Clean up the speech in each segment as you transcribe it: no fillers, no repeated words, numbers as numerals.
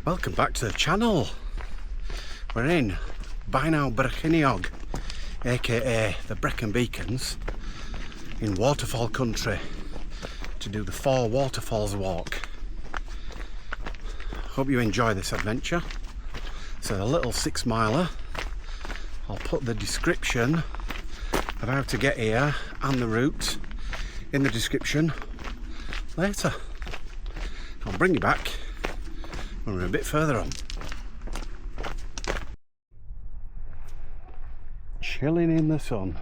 Welcome back to the channel. We're in Bannau Brycheiniog, aka the Brecon Beacons, in Waterfall country to do the Four Waterfalls Walk. Hope you enjoy this adventure. It's a little 6 miler. I'll put the description of how to get here and the route in the description later. I'll bring you back when we're a bit further on. Chilling in the sun.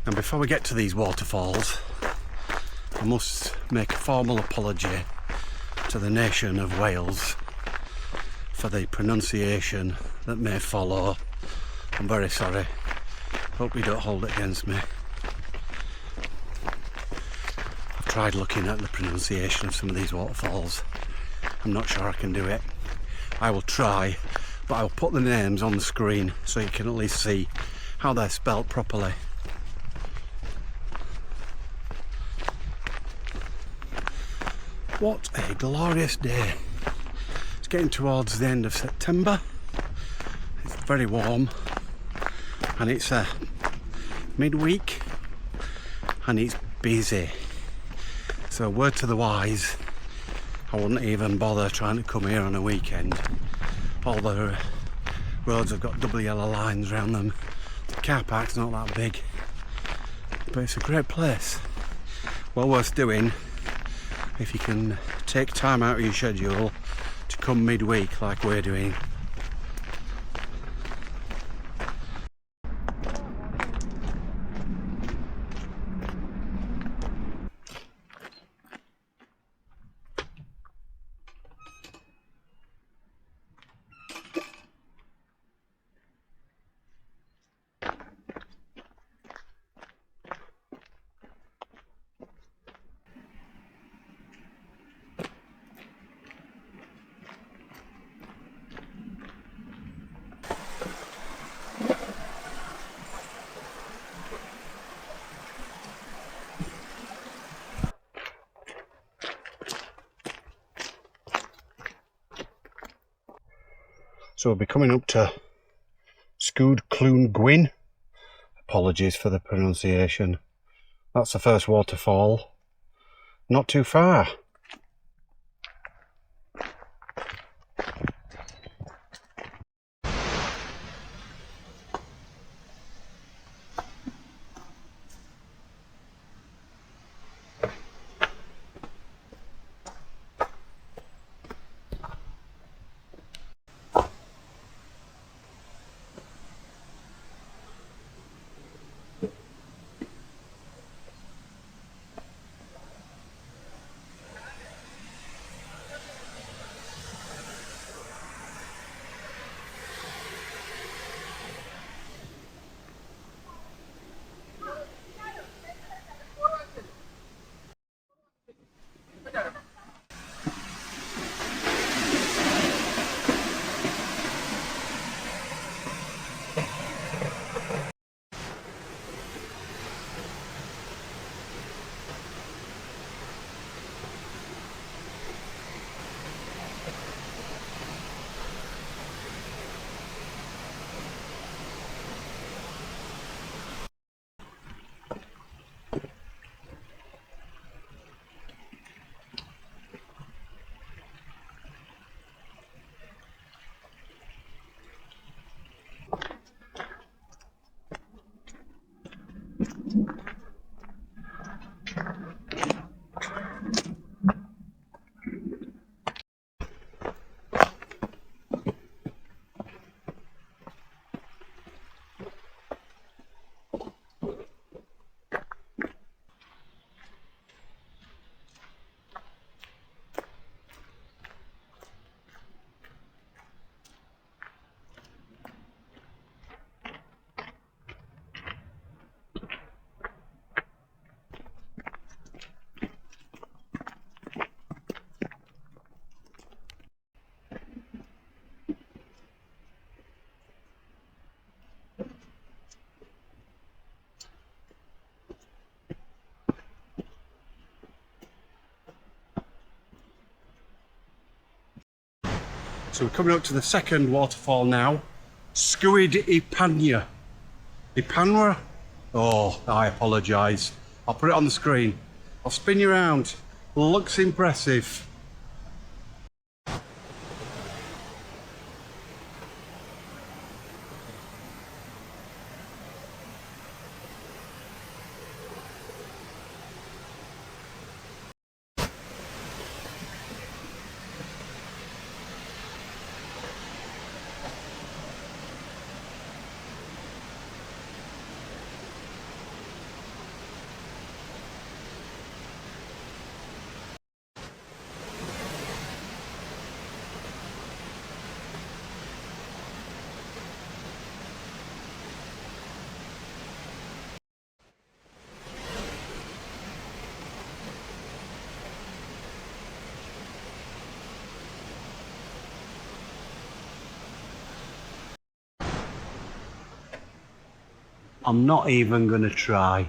And before we get to these waterfalls, I must make a formal apology to the nation of Wales for the pronunciation that may follow. I'm very sorry. Hope you don't hold it against me. I've tried looking at the pronunciation of some of these waterfalls. I'm not sure I can do it. I will try, but I'll put the names on the screen so you can at least see how they're spelt properly. What a glorious day. It's getting towards the end of September. It's very warm and it's midweek and it's busy. So word to the wise, I wouldn't even bother trying to come here on a weekend. All the roads have got double yellow lines around them. The car park's not that big, but it's a great place. Well worth doing if you can take time out of your schedule to come midweek like we're doing. So we'll be coming up to Clun-gwyn. Apologies for the pronunciation. That's the first waterfall. Not too far. So we're coming up to the second waterfall now. Sgwyd y Panya. Ipanwa? Oh, I apologise. I'll put it on the screen. I'll spin you around. Looks impressive. I'm not even going to try.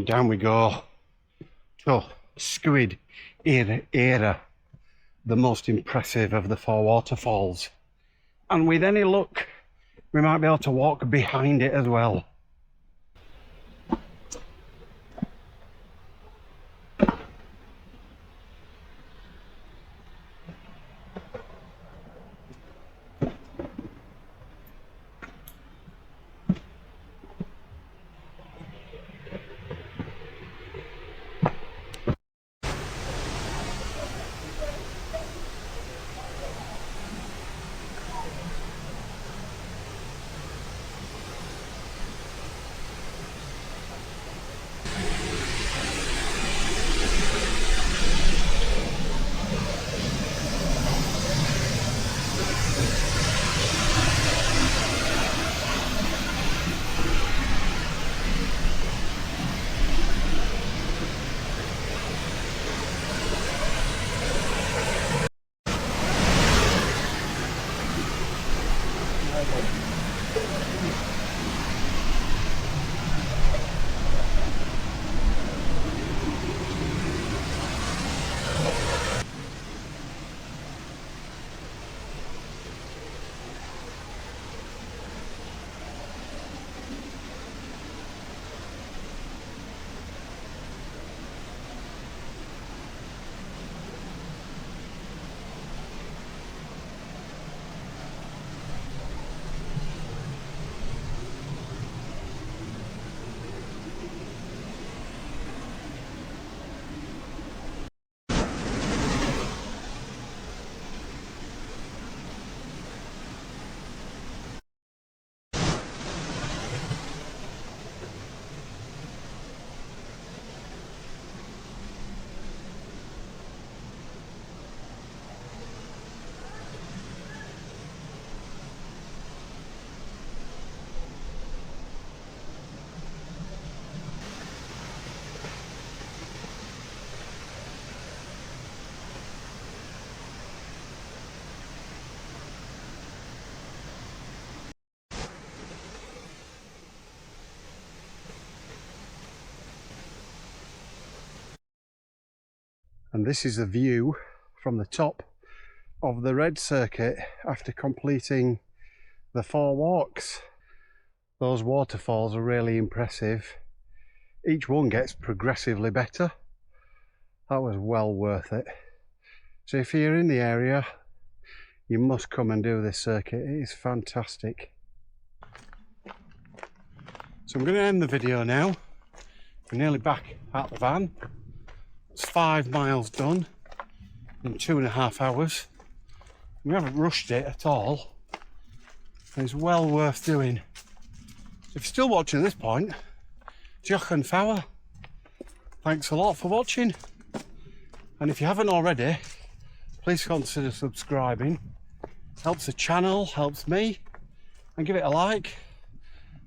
Down we go to Sgwyd Era, the most impressive of the four waterfalls. And with any luck, we might be able to walk behind it as well. And this is the view from the top of the red circuit after completing the 4 walks. Those waterfalls are really impressive. Each one gets progressively better. That was well worth it. So if you're in the area, you must come and do this circuit. It is fantastic. So I'm going to end the video now. We're nearly back at the van. It's 5 miles done in 2.5 hours. We haven't rushed it at all. It's well worth doing. If you're still watching at this point, Joch and Fower, thanks a lot for watching. And if you haven't already, please consider subscribing. Helps the channel, helps me, and give it a like.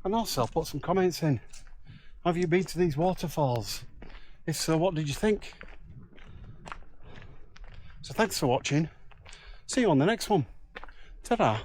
And also put some comments in. Have you been to these waterfalls? If so, what did you think? So thanks for watching. See you on the next one. Ta-da.